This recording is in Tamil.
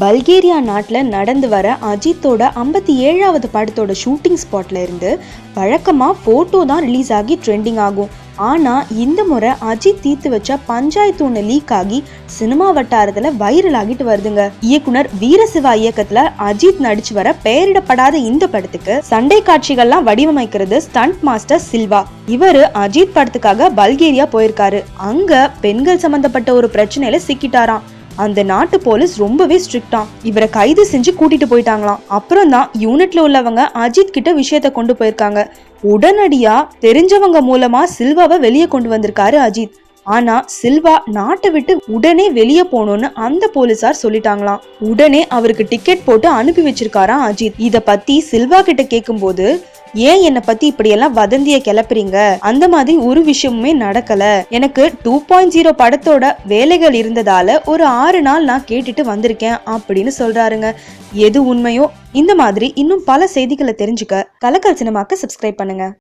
பல்கேரியா நாட்டில் நடந்து வர அஜித்தோட 57வது படத்தோட ஷூட்டிங் ஸ்பாட்ல இருந்து வழக்கமாக ஃபோட்டோ தான் ரிலீஸ் ஆகி ட்ரெண்டிங் ஆகும். ஆனால் இந்த முறை அஜித் தீர்த்து வச்ச பஞ்சாயத்து ஒன்று லீக் ஆகி சினிமா வட்டாரத்தில் வைரல் ஆகிட்டு வருதுங்க. இயக்குனர் வீரசிவா இயக்கத்தில் அஜித் நடிச்சு வர பெயரிடப்படாத இந்த படத்துக்கு சண்டை காட்சிகள்லாம் வடிவமைக்கிறது ஸ்டண்ட் மாஸ்டர் சில்வா. இவரு அஜித் படத்துக்காக பல்கேரியா போயிருக்காரு. அங்க பெண்கள் சம்பந்தப்பட்ட ஒரு பிரச்சனையில சிக்கிட்டாராம். அந்த நாட்டு போலீஸ் ரொம்பவே ஸ்ட்ரிக்டாம். இவரை கைது செஞ்சு கூட்டிட்டு போயிட்டாங்களாம். அப்புறம் தான் யூனிட்ல உள்ளவங்க அஜித் கிட்ட விஷயத்த கொண்டு போயிருக்காங்க. உடனடியா தெரிஞ்சவங்க மூலமா சில்வாவை வெளியே கொண்டு வந்திருக்காரு அஜித். ஆனா சில்வா நாட்டை விட்டு உடனே வெளியே போகணும்னு அந்த போலீசார் சொல்லிட்டாங்களாம். உடனே அவருக்கு டிக்கெட் போட்டு அனுப்பி வச்சிருக்காராம் அஜித். இத பத்தி சில்வா கிட்ட கேட்கும் போது, ஏன் என்னை பத்தி இப்படி எல்லாம் வதந்திய கிளப்புறீங்க, அந்த மாதிரி ஒரு விஷயமுமே நடக்கல, எனக்கு 2.0 படத்தோட வேலைகள் இருந்ததால ஒரு 6 நாள் நான் கேட்டுட்டு வந்திருக்கேன் அப்படின்னு சொல்றாருங்க. எது உண்மையோ இந்த மாதிரி இன்னும் பல செய்திகளை தெரிஞ்சுக்க கலக்கல் சினிமாக்கு சப்ஸ்கிரைப் பண்ணுங்க.